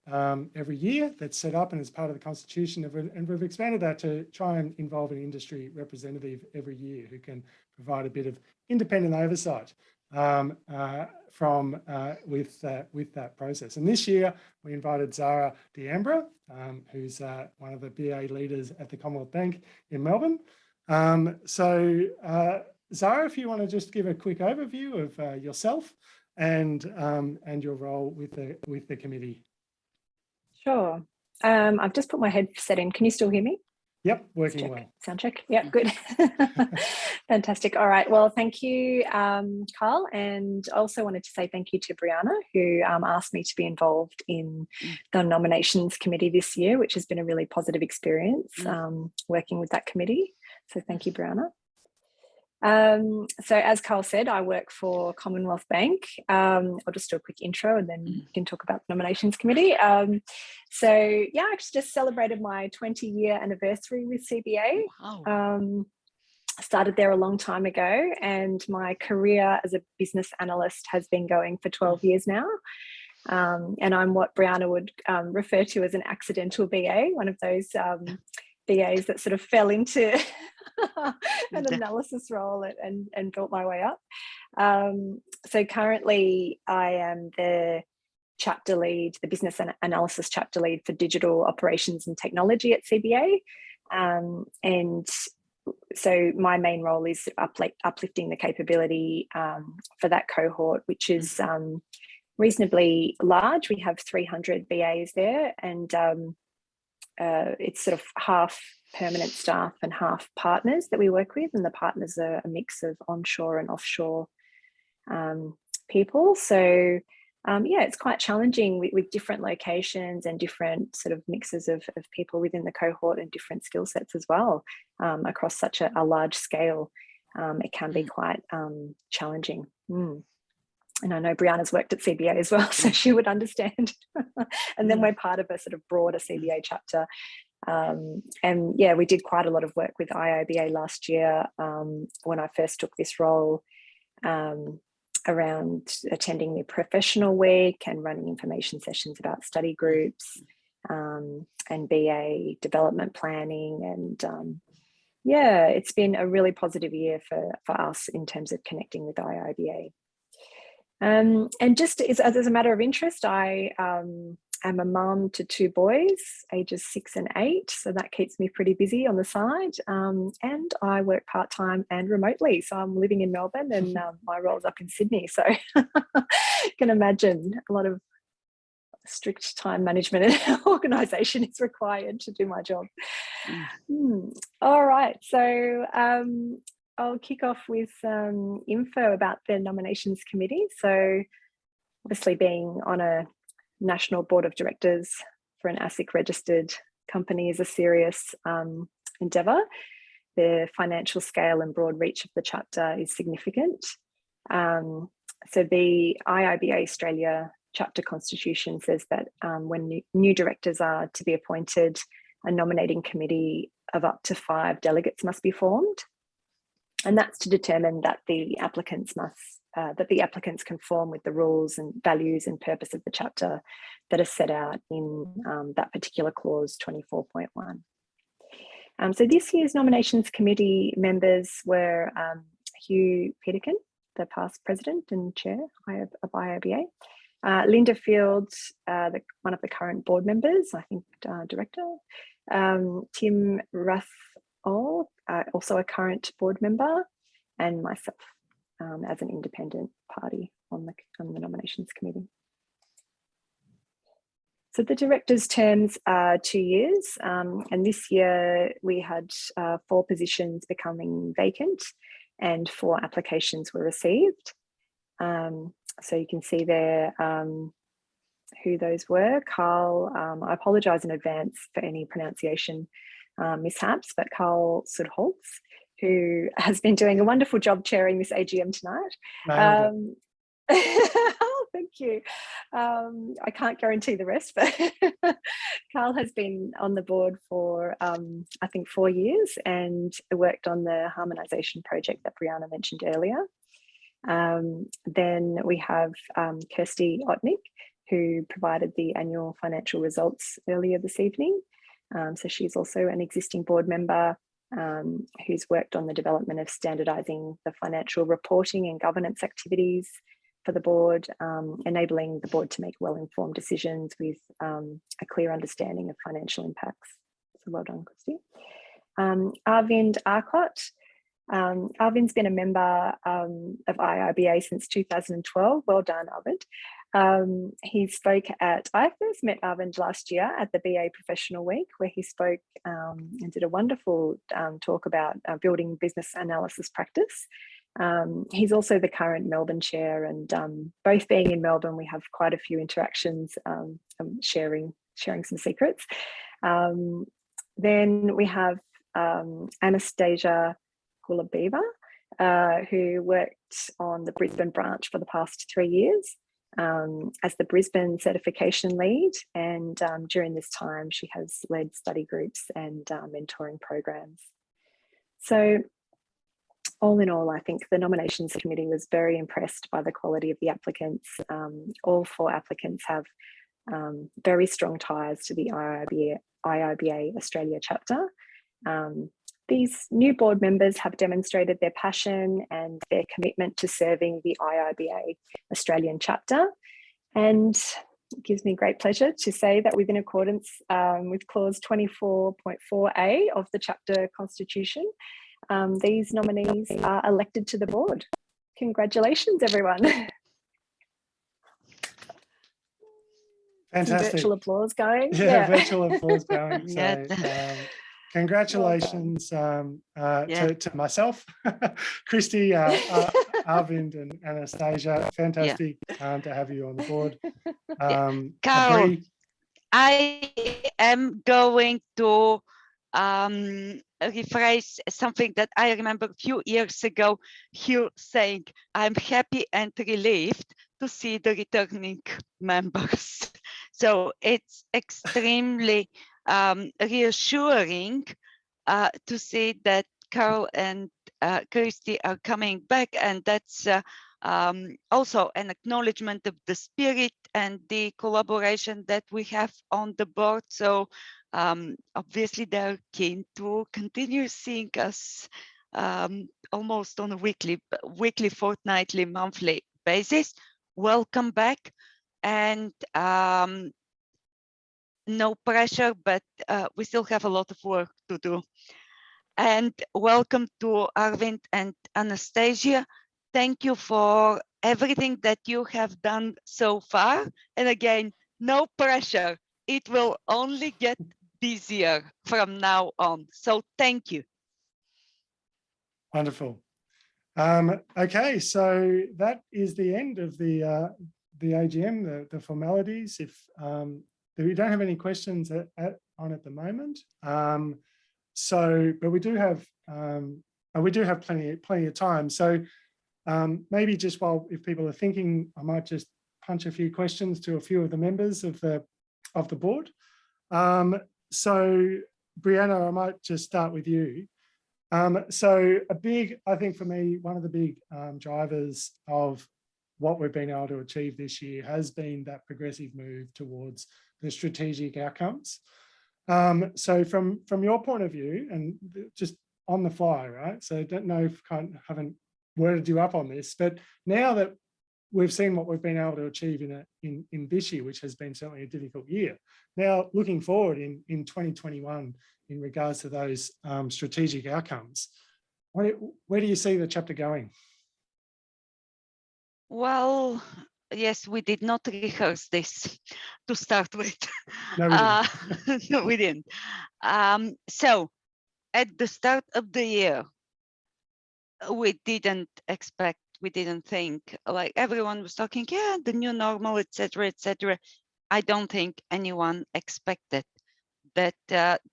every year that's set up and is part of the Constitution, and we've expanded that to try and involve an industry representative every year who can provide a bit of independent oversight with that process. And this year we invited Zara D'Ambra, who's one of the BA leaders at the Commonwealth Bank in Melbourne. Zara, if you want to just give a quick overview of yourself and your role with the committee. Sure. I've just put my headset in. Can you still hear me? Yep, working well. Sound check. Yep, good. Fantastic. All right. Well, thank you, Carl. And also wanted to say thank you to Brianna, who asked me to be involved in the nominations committee this year, which has been a really positive experience working with that committee. So thank you, Brianna. So as Carl said, I work for Commonwealth Bank. I'll just do a quick intro and then we can talk about the nominations committee. So yeah, I just celebrated my 20-year anniversary with CBA. Wow. Started there a long time ago, and my career as a business analyst has been going for 12 years now. And I'm what Brianna would refer to as an accidental BA, one of those BAs that sort of fell into an analysis role and built my way up. So currently I am the chapter lead, the business analysis chapter lead for digital operations and technology at CBA. And so my main role is uplifting the capability for that cohort, which is reasonably large. We have 300 BAs there, and it's sort of half permanent staff and half partners that we work with, and the partners are a mix of onshore and offshore people. So yeah, it's quite challenging with different locations and different sort of mixes of people within the cohort and different skill sets as well, across such a large scale. It can be quite challenging. And I know Brianna's worked at CBA as well, so she would understand. And then we're part of a sort of broader CBA chapter. And yeah, we did quite a lot of work with IIBA last year when I first took this role, around attending the professional week and running information sessions about study groups, and BA development planning. And yeah, it's been a really positive year for us in terms of connecting with IIBA. And just as a matter of interest, I am a mum to 2 boys, ages 6 and 8. So that keeps me pretty busy on the side. And I work part-time and remotely. So I'm living in Melbourne, and my role's up in Sydney. So you can imagine a lot of strict time management and organisation is required to do my job. All right. So I'll kick off with some info about the nominations committee. So obviously, being on a national board of directors for an ASIC registered company is a serious endeavour. The financial scale and broad reach of the chapter is significant. So the IIBA Australia chapter constitution says that when new directors are to be appointed, a nominating committee of up to 5 delegates must be formed. And that's to determine that the applicants conform with the rules and values and purpose of the chapter that are set out in that particular clause 24.1. So this year's nominations committee members were Hugh Peterkin, the past president and chair of IIBA, Linda Fields, one of the current board members, I think director, Tim Rathall, also a current board member, and myself as an independent party on the nominations committee. So the directors' terms are 2 years, and this year we had 4 positions becoming vacant and 4 applications were received. So you can see there who those were. Carl, I apologise in advance for any pronunciation mishaps, but Carl Sudholz, who has been doing a wonderful job chairing this AGM tonight. Oh, thank you. I can't guarantee the rest, but Carl has been on the board for I think 4 years and worked on the harmonisation project that Brianna mentioned earlier. Then we have Kirsty Otnick, who provided the annual financial results earlier this evening. So she's also an existing board member who's worked on the development of standardising the financial reporting and governance activities for the board, enabling the board to make well-informed decisions with a clear understanding of financial impacts. So well done, Christy. Arvind Arcot. Arvind's been a member of IIBA since 2012. Well done, Arvind. He spoke I first met Arvind last year at the BA Professional Week, where he spoke and did a wonderful talk about building business analysis practice. He's also the current Melbourne chair, and both being in Melbourne, we have quite a few interactions, sharing some secrets. Then we have Anastasia Gulabiva, who worked on the Brisbane branch for the past 3 years as the Brisbane certification lead, and during this time she has led study groups and mentoring programs. So all in all, I think the nominations committee was very impressed by the quality of the applicants. All 4 applicants have very strong ties to the IIBA Australia chapter. These new board members have demonstrated their passion and their commitment to serving the IIBA Australian chapter, and it gives me great pleasure to say that within accordance with clause 24.4A of the chapter constitution, these nominees are elected to the board. Congratulations, everyone. Fantastic. Some virtual applause going. Yeah, virtual applause going. So, Yeah. congratulations to myself, Christy, Arvind and Anastasia, fantastic to have you on the board. Carl, Bree, I am going to rephrase something that I remember a few years ago, Hugh saying, I'm happy and relieved to see the returning members. So it's extremely reassuring to see that Carl and Christy are coming back, and that's also an acknowledgement of the spirit and the collaboration that we have on the board. So obviously they're keen to continue seeing us almost on a weekly, fortnightly, monthly basis. Welcome back, and no pressure, but we still have a lot of work to do. And welcome to Arvind and Anastasia. Thank you for everything that you have done so far. And again, no pressure. It will only get busier from now on. So thank you. wonderful. Okay, so that is the end of the AGM, the formalities. If we don't have any questions on at the moment, but we do have plenty of time. So maybe just if people are thinking, I might just punch a few questions to a few of the members of the board. So Brianna, I might just start with you. So I think for me, one of the big drivers of what we've been able to achieve this year has been that progressive move towards the strategic outcomes. So from your point of view, and just on the fly, right? So I don't know if I haven't worded you up on this, but now that we've seen what we've been able to achieve in this year, which has been certainly a difficult year. Now, looking forward in 2021, in regards to those strategic outcomes, where do you see the chapter going? Well, yes, we did not rehearse this to start with. No, we didn't. No, we didn't. So at the start of the year, we didn't think, like everyone was talking, yeah, the new normal, etc., etc. I don't think anyone expected that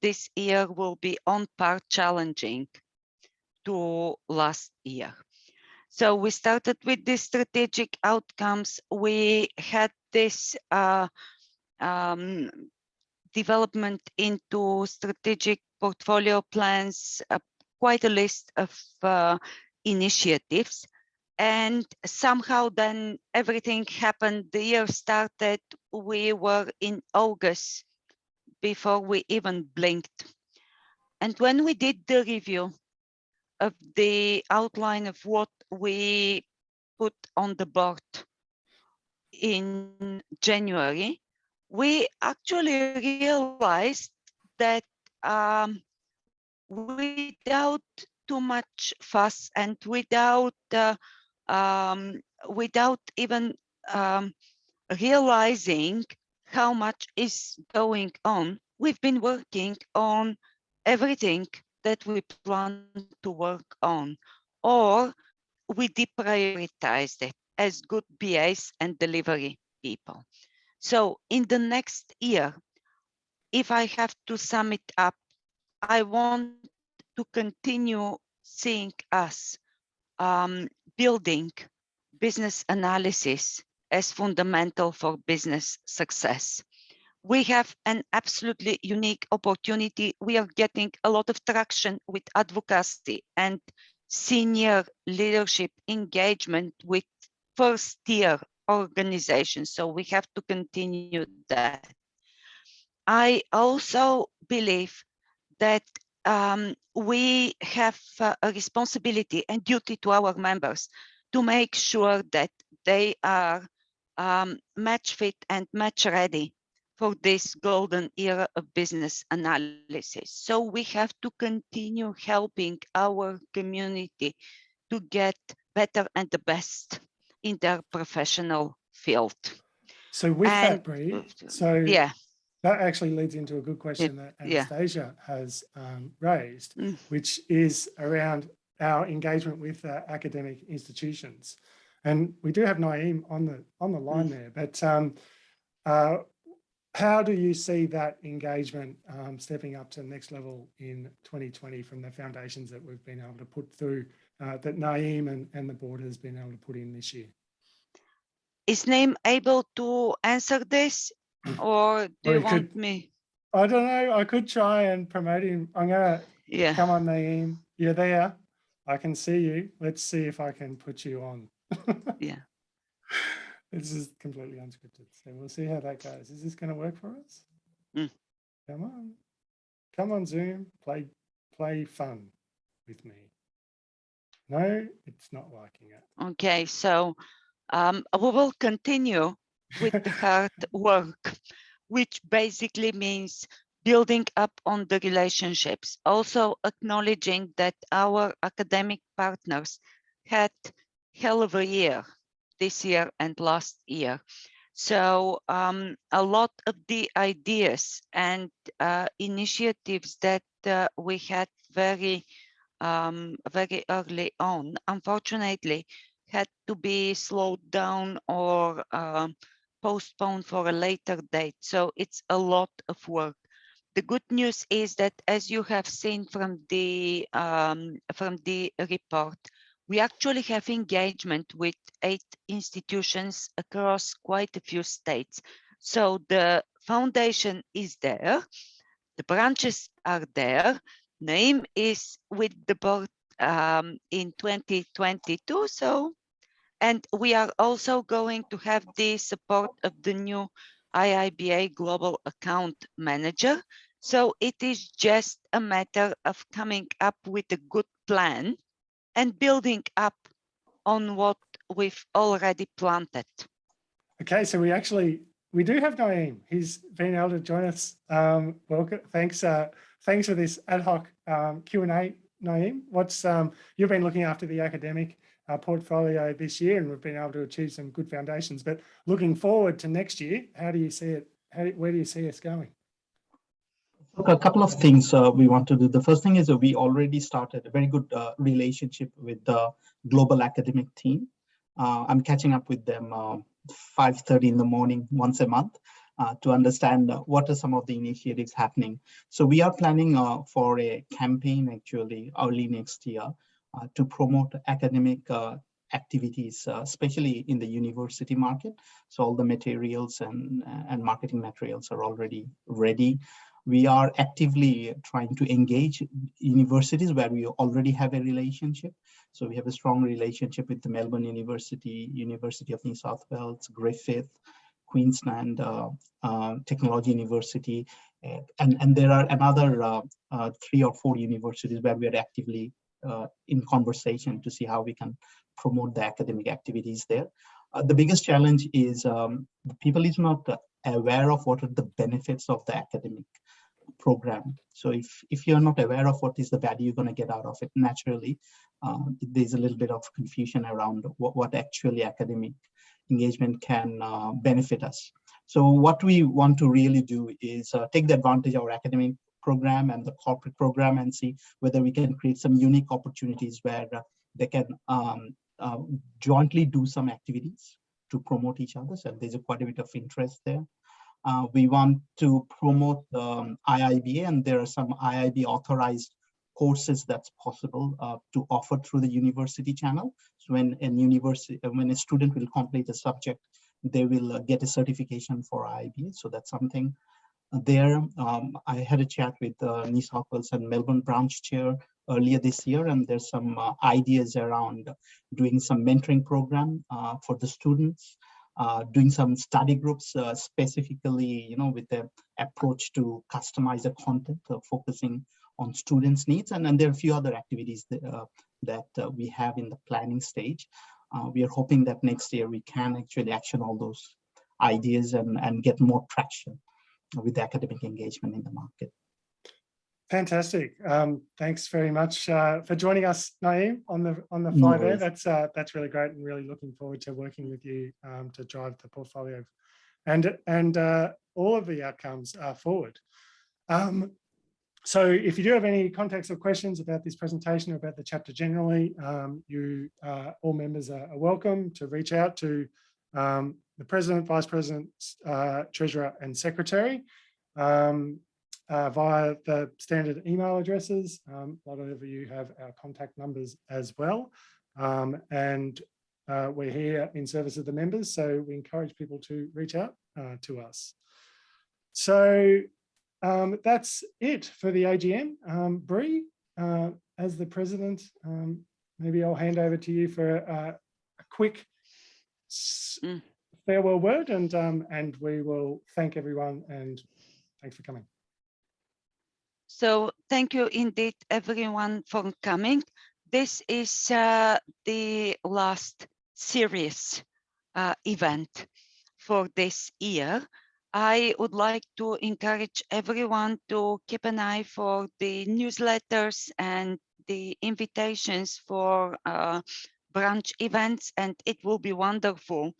this year will be on par challenging to last year. So we started with the strategic outcomes. We had this development into strategic portfolio plans, quite a list of initiatives. And somehow then everything happened. The year started, we were in August before we even blinked. And when we did the review of the outline of what we put on the board in January, we actually realized that without too much fuss and without even realizing how much is going on, we've been working on everything that we plan to work on, or we deprioritized it as good BAs and delivery people. So in the next year, if I have to sum it up, I want to continue seeing us building business analysis as fundamental for business success. We have an absolutely unique opportunity. We are getting a lot of traction with advocacy and senior leadership engagement with first-tier organizations. So we have to continue that. I also believe that we have a responsibility and duty to our members to make sure that they are match fit and match ready for this golden era of business analysis. So we have to continue helping our community to get better and the best in their professional field. So with that, Bree, yeah, that actually leads into a good question that Anastasia has raised, which is around our engagement with academic institutions. And we do have Naeem on the line there, but how do you see that engagement stepping up to the next level in 2020 from the foundations that we've been able to put through, that Naeem and the board has been able to put in this year? Is Naeem able to answer this, or do you want me? I don't know. I could try and promote him. I'm going to come on, Naeem. You're there. I can see you. Let's see if I can put you on. Yeah. This is completely unscripted, so we'll see how that goes. Is this going to work for us? Come on. Come on, Zoom. Play fun with me. No, it's not liking it. Okay, so we will continue with the hard work, which basically means building up on the relationships, also acknowledging that our academic partners had hell of a year this year and last year. So a lot of the ideas and initiatives that we had very early on, unfortunately, had to be slowed down or postponed for a later date. So it's a lot of work. The good news is that, as you have seen from the report, we actually have engagement with 8 institutions across quite a few states. So the foundation is there, the branches are there. Naeem is with the board in 2022. So, and we are also going to have the support of the new IIBA Global Account Manager. So it is just a matter of coming up with a good plan and building up on what we've already planted. Okay, so we do have Naeem. He's been able to join us. Welcome. Thanks for this ad hoc Q&A, Naeem. You've been looking after the academic portfolio this year, and we've been able to achieve some good foundations. But looking forward to next year, how do you see it? Where do you see us going? Look, a couple of things we want to do. The first thing is that we already started a very good relationship with the global academic team. I'm catching up with them 5:30 in the morning once a month to understand what are some of the initiatives happening. So we are planning for a campaign actually early next year to promote academic activities, especially in the university market. So all the materials and marketing materials are already ready. We are actively trying to engage universities where we already have a relationship. So we have a strong relationship with the Melbourne University, University of New South Wales, Griffith, Queensland Technology University, and there are another 3 or 4 universities where we are actively in conversation to see how we can promote the academic activities there. The biggest challenge is people is not aware of what are the benefits of the academic program. So if you're not aware of what is the value you're going to get out of it, naturally, there's a little bit of confusion around what actually academic engagement can benefit us. So what we want to really do is take the advantage of our academic program and the corporate program and see whether we can create some unique opportunities where they can jointly do some activities to promote each other. So there's quite a bit of interest there. We want to promote IIBA, and there are some IIB authorized courses that's possible to offer through the university channel. So when a student will complete a subject, they will get a certification for IIBA. So that's something there. I had a chat with New South Wales and Melbourne branch chair earlier this year, and there's some ideas around doing some mentoring program for the students. Doing some study groups specifically, with the approach to customize the content, focusing on students' needs. And then there are a few other activities that we have in the planning stage. We are hoping that next year we can actually action all those ideas and get more traction with academic engagement in the market. Fantastic. Thanks very much for joining us, Naeem, on the fly there. That's really great, and really looking forward to working with you to drive the portfolio and all of the outcomes forward. So if you do have any contacts or questions about this presentation or about the chapter generally, all members are welcome to reach out to the President, Vice President, Treasurer and Secretary via the standard email addresses. A lot of you have our contact numbers as well. We're here in service of the members, so we encourage people to reach out to us. So that's it for the AGM. Bree, as the President, maybe I'll hand over to you for a quick farewell word, and we will thank everyone, and thanks for coming. So thank you indeed, everyone, for coming. This is the last serious event for this year. I would like to encourage everyone to keep an eye for the newsletters and the invitations for branch events, and it will be wonderful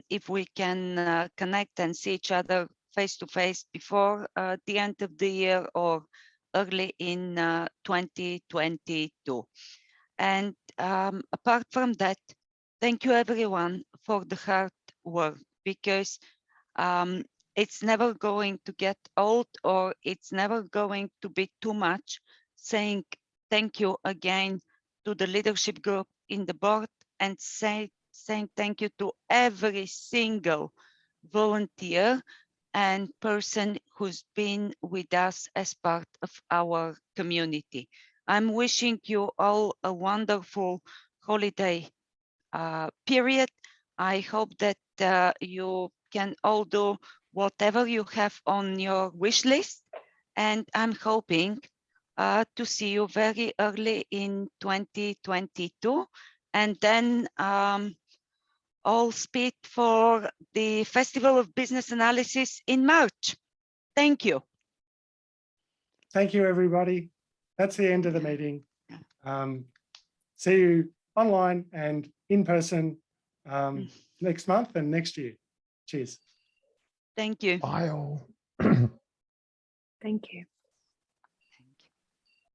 if we can connect and see each other face to face before the end of the year or early in 2022. And apart from that, thank you everyone for the hard work, because it's never going to get old, or it's never going to be too much saying thank you again to the leadership group in the board, and saying thank you to every single volunteer and person who's been with us as part of our community. I'm wishing you all a wonderful holiday period. I hope that you can all do whatever you have on your wish list, and I'm hoping to see you very early in 2022, and then all speed for the Festival of Business Analysis in March. Thank you. Thank you, everybody. That's the end of the meeting. See you online and in person next month and next year. Cheers. Thank you. Bye all. Thank you.